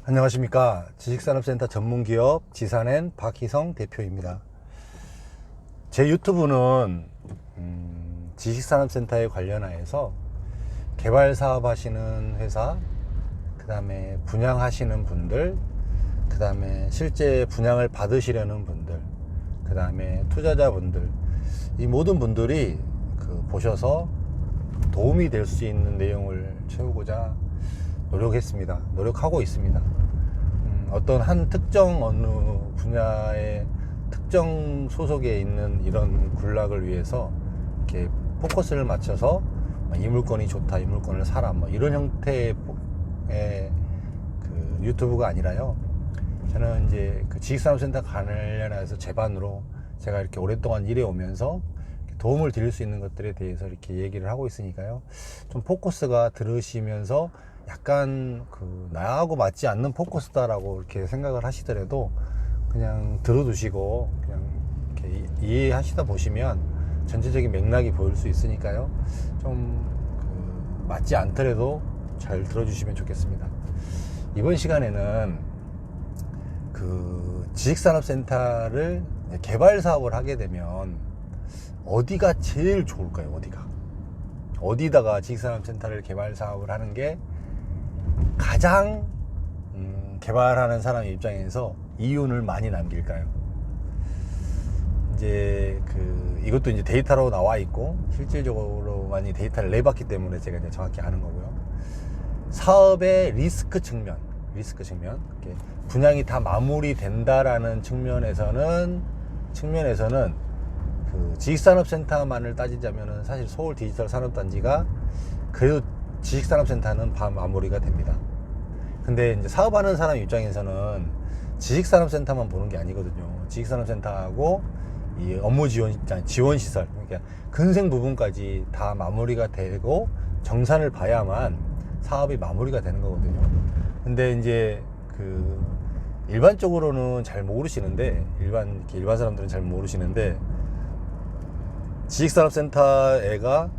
안녕하십니까. 지식산업센터 전문기업 지산엔 박희성 대표입니다. 제 유튜브는 지식산업센터에 관련하여서 개발사업 하시는 회사, 그 다음에 분양하시는 분들, 그 다음에 실제 분양을 받으시려는 분들, 그 다음에 투자자분들, 이 모든 분들이 보셔서 도움이 될 수 있는 내용을 채우고자 노력하고 있습니다. 어떤 한 특정 어느 분야의 특정 소속에 있는 이런 군락을 위해서 이렇게 포커스를 맞춰서 이 물건이 좋다, 이 물건을 사라, 뭐 이런 형태의 유튜브가 아니라요. 저는 이제 지식산업센터 관련해서 제반으로 제가 이렇게 오랫동안 일해 오면서 도움을 드릴 수 있는 것들에 대해서 이렇게 얘기를 하고 있으니까요. 좀 포커스가 들으시면서 약간 나하고 맞지 않는 포커스다라고 이렇게 생각을 하시더라도 그냥 들어두시고 그냥 이렇게 이해하시다 보시면 전체적인 맥락이 보일 수 있으니까요. 좀 맞지 않더라도 잘 들어주시면 좋겠습니다. 이번 시간에는 지식산업센터를 개발 사업을 하게 되면 어디가 제일 좋을까요? 어디다가 지식산업센터를 개발 사업을 하는 게 가장 개발하는 사람 입장에서 이윤을 많이 남길까요? 이제 이것도 이제 데이터로 나와 있고 실질적으로 많이 데이터를 내봤기 때문에 제가 이제 정확히 아는 거고요. 사업의 리스크 측면, 분양이 다 마무리된다라는 측면에서는 지식산업센터만을 따지자면은 사실 서울 디지털 산업단지가 그래도 지식산업센터는 마무리가 됩니다. 근데 이제 사업하는 사람 입장에서는 지식산업센터만 보는 게 아니거든요. 지식산업센터하고 이 업무 지원시설, 그러니까 근생 부분까지 다 마무리가 되고 정산을 봐야만 사업이 마무리가 되는 거거든요. 근데 이제 일반적으로는 잘 모르시는데, 일반 사람들은 잘 모르시는데, 지식산업센터가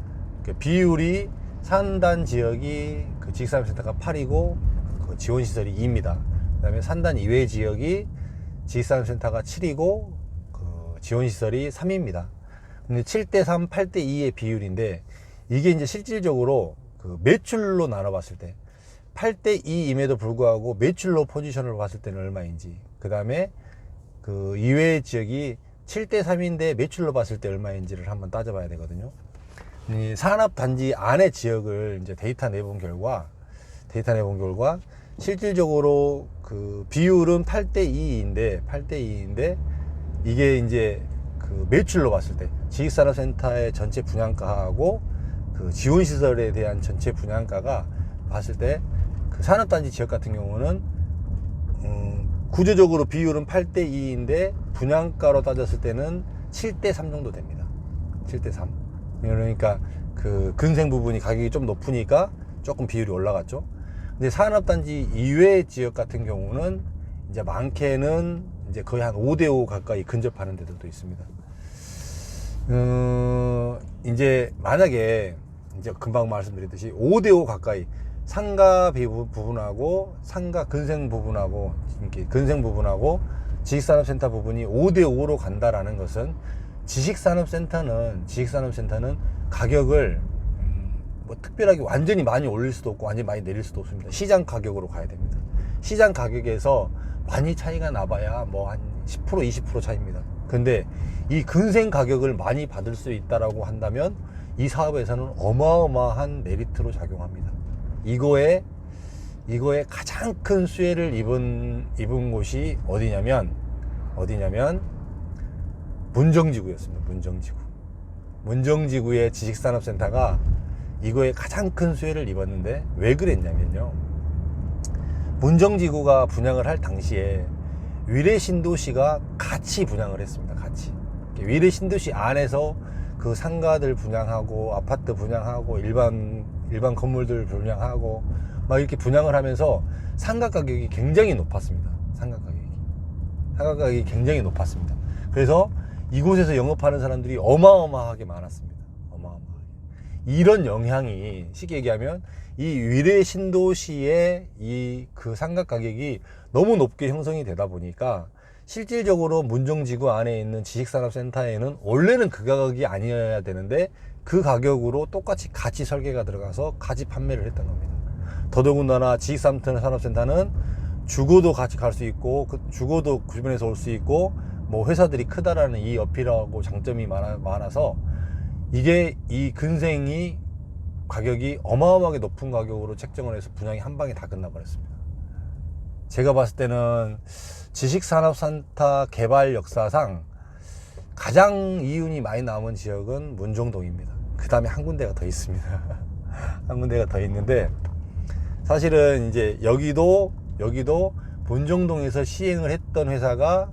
비율이 산단 지역이 지식산업센터가 8이고 지원시설이 2입니다. 그 다음에 산단 이외 지역이 지식산업센터가 7이고 지원시설이 3입니다. 근데 7대3, 8대2의 비율인데, 이게 이제 실질적으로 매출로 나눠봤을 때 8대2임에도 불구하고 매출로 포지션을 봤을 때는 얼마인지, 그 다음에 이외의 지역이 7대3인데 매출로 봤을 때 얼마인지를 한번 따져봐야 되거든요. 이 산업단지 안의 지역을 이제 데이터 내본 결과 실질적으로 비율은 8대2인데 이게 이제 매출로 봤을 때 지식산업센터의 전체 분양가하고 지원시설에 대한 전체 분양가가 봤을 때 산업단지 지역 같은 경우는 구조적으로 비율은 8대2인데 분양가로 따졌을 때는 7대3 정도 됩니다. 7대3. 그러니까 근생 부분이 가격이 좀 높으니까 조금 비율이 올라갔죠. 근데 산업단지 이외의 지역 같은 경우는 이제 많게는 이제 거의 한 5대5 가까이 근접하는 데들도 있습니다. 이제 만약에 이제 금방 말씀드렸듯이 5대5 가까이 상가 부분하고 상가 근생 부분하고 지식산업센터 부분이 5대5로 간다라는 것은 지식산업센터는 가격을 뭐 특별하게 완전히 많이 올릴 수도 없고 완전히 많이 내릴 수도 없습니다. 시장 가격으로 가야 됩니다. 시장 가격에서 많이 차이가 나봐야 뭐 한 10% 20% 차이입니다. 근데 이 근생 가격을 많이 받을 수 있다라고 한다면 이 사업에서는 어마어마한 메리트로 작용합니다. 이거에 가장 큰 수혜를 입은 곳이 어디냐면 문정지구였습니다. 문정지구의 지식산업센터가 이거에 가장 큰 수혜를 입었는데 왜 그랬냐면요. 문정지구가 분양을 할 당시에 위례신도시가 같이 분양을 했습니다. 같이. 위례신도시 안에서 상가들 분양하고 아파트 분양하고 일반 건물들 분양하고 막 이렇게 분양을 하면서 상가 가격이 굉장히 높았습니다. 상가 가격이 굉장히 높았습니다. 그래서 이곳에서 영업하는 사람들이 어마어마하게 많았습니다. 이런 영향이 쉽게 얘기하면 이 위례 신도시의 이 그 상가 가격이 너무 높게 형성이 되다 보니까 실질적으로 문정지구 안에 있는 지식산업센터에는 원래는 그 가격이 아니어야 되는데 그 가격으로 똑같이 같이 설계가 들어가서 같이 판매를 했던 겁니다. 더더군다나 지식산업센터는 주거도 같이 갈 수 있고 그 주거도 그 주변에서 올 수 있고 뭐 회사들이 크다라는 이 어필하고 장점이 많아서 이게 이 근생이 가격이 어마어마하게 높은 가격으로 책정을 해서 분양이 한 방에 다 끝나버렸습니다. 제가 봤을 때는 지식산업센터 개발 역사상 가장 이윤이 많이 남은 지역은 문정동입니다. 그 다음에 한 군데가 더 있습니다. 한 군데가 더 있는데 사실은 이제 여기도 본정동에서 시행을 했던 회사가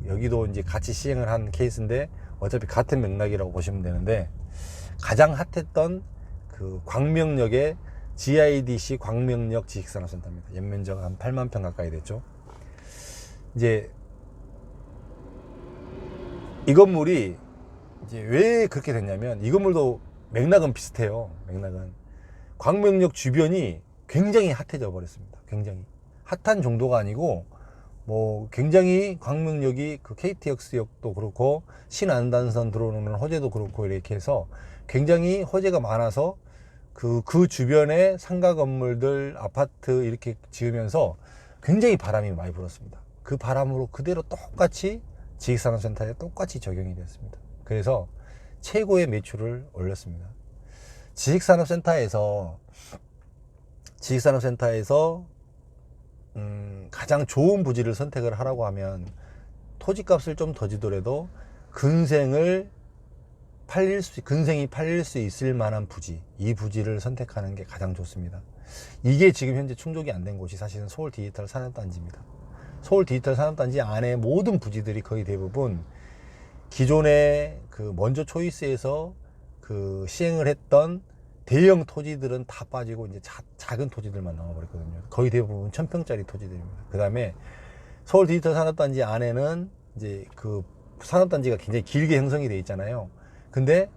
여기도 이제 같이 시행을 한 케이스인데 어차피 같은 맥락이라고 보시면 되는데 가장 핫했던 그 광명역의 GIDC 광명역 지식산업센터입니다. 연면적 한 8만 평 가까이 됐죠. 이제 이 건물이 이제 왜 그렇게 됐냐면 이 건물도 맥락은 비슷해요. 맥락은 광명역 주변이 굉장히 핫해져 버렸습니다. 굉장히 핫한 정도가 아니고 뭐 굉장히 광명역이 그 KTX역도 그렇고 신안단선 들어오는 호재도 그렇고 이렇게 해서 굉장히 호재가 많아서 그 주변에 상가 건물들 아파트 이렇게 지으면서 굉장히 바람이 많이 불었습니다. 그 바람으로 그대로 똑같이 지식산업센터에 똑같이 적용이 됐습니다. 그래서 최고의 매출을 올렸습니다. 지식산업센터에서 가장 좋은 부지를 선택을 하라고 하면 토지값을 좀 더 지더라도 근생이 팔릴 수 있을 만한 부지, 이 부지를 선택하는 게 가장 좋습니다. 이게 지금 현재 충족이 안 된 곳이 사실은 서울 디지털 산업단지입니다. 서울 디지털 산업단지 안에 모든 부지들이 거의 대부분 기존에 그 먼저 초이스에서 그 시행을 했던 대형 토지들은 다 빠지고 이제 작은 토지들만 남아버렸거든요. 거의 대부분 1000평짜리 토지들입니다. 그 다음에 서울 디지털 산업단지 안에는 이제 그 산업단지가 굉장히 길게 형성이 되어 있잖아요. 근데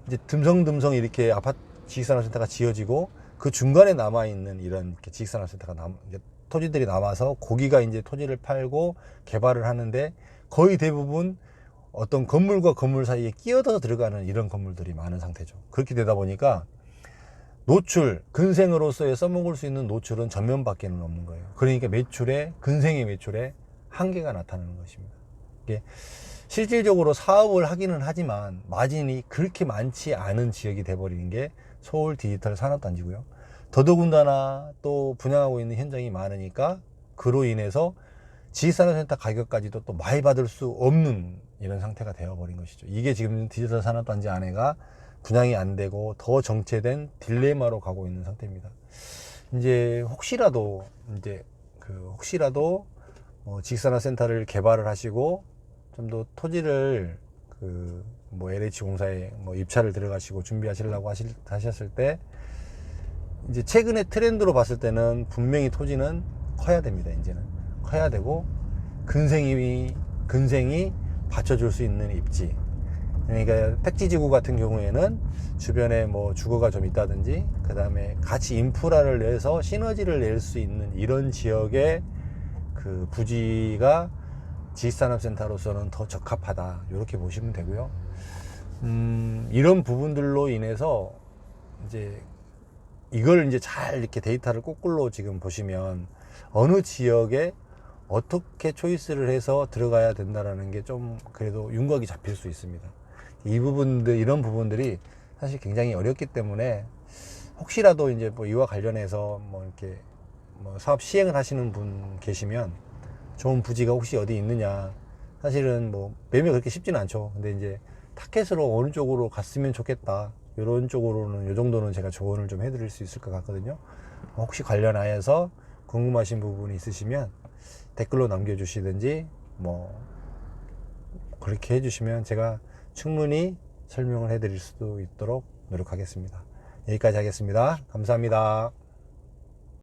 이제 듬성듬성 이렇게 아파트 지식산업센터가 지어지고 그 중간에 남아있는 이런 지식산업센터가 토지들이 남아서 거기가 이제 토지를 팔고 개발을 하는데 거의 대부분 어떤 건물과 건물 사이에 끼어들어 들어가는 이런 건물들이 많은 상태죠. 그렇게 되다 보니까 노출, 근생으로서의 써먹을 수 있는 노출은 전면밖에는 없는 거예요. 그러니까 근생의 매출에 한계가 나타나는 것입니다. 이게 실질적으로 사업을 하기는 하지만 마진이 그렇게 많지 않은 지역이 돼버리는 게 서울 디지털 산업단지고요. 더더군다나 또 분양하고 있는 현장이 많으니까 그로 인해서 지식산업센터 가격까지도 또 많이 받을 수 없는 이런 상태가 되어버린 것이죠. 이게 지금 디지털 산업단지 안에가 분양이 안 되고 더 정체된 딜레마로 가고 있는 상태입니다. 이제 혹시라도 지식산업센터를 개발을 하시고 좀 더 토지를 뭐 LH공사에 뭐 입찰을 들어가시고 준비하시려고 하셨을 때 이제 최근에 트렌드로 봤을 때는 분명히 토지는 커야 됩니다. 이제는 커야 되고 근생이 받쳐줄 수 있는 입지. 그러니까 택지지구 같은 경우에는 주변에 뭐 주거가 좀 있다든지 그 다음에 같이 인프라를 내서 시너지를 낼 수 있는 이런 지역의 그 부지가 지식산업센터로서는 더 적합하다 이렇게 보시면 되고요. 이런 부분들로 인해서 이제 이걸 이제 잘 이렇게 데이터를 거꾸로 지금 보시면 어느 지역에 어떻게 초이스를 해서 들어가야 된다라는 게 좀 그래도 윤곽이 잡힐 수 있습니다. 이런 부분들이 사실 굉장히 어렵기 때문에 혹시라도 이제 뭐 이와 관련해서 뭐 이렇게 뭐 사업 시행을 하시는 분 계시면 좋은 부지가 혹시 어디 있느냐. 사실은 뭐 매매 그렇게 쉽지는 않죠. 근데 이제 타켓으로 어느 쪽으로 갔으면 좋겠다. 이런 쪽으로는 이 정도는 제가 조언을 좀 해드릴 수 있을 것 같거든요. 혹시 관련하여서 궁금하신 부분이 있으시면 댓글로 남겨주시든지 뭐 그렇게 해주시면 제가 충분히 설명을 해드릴 수도 있도록 노력하겠습니다. 여기까지 하겠습니다. 감사합니다.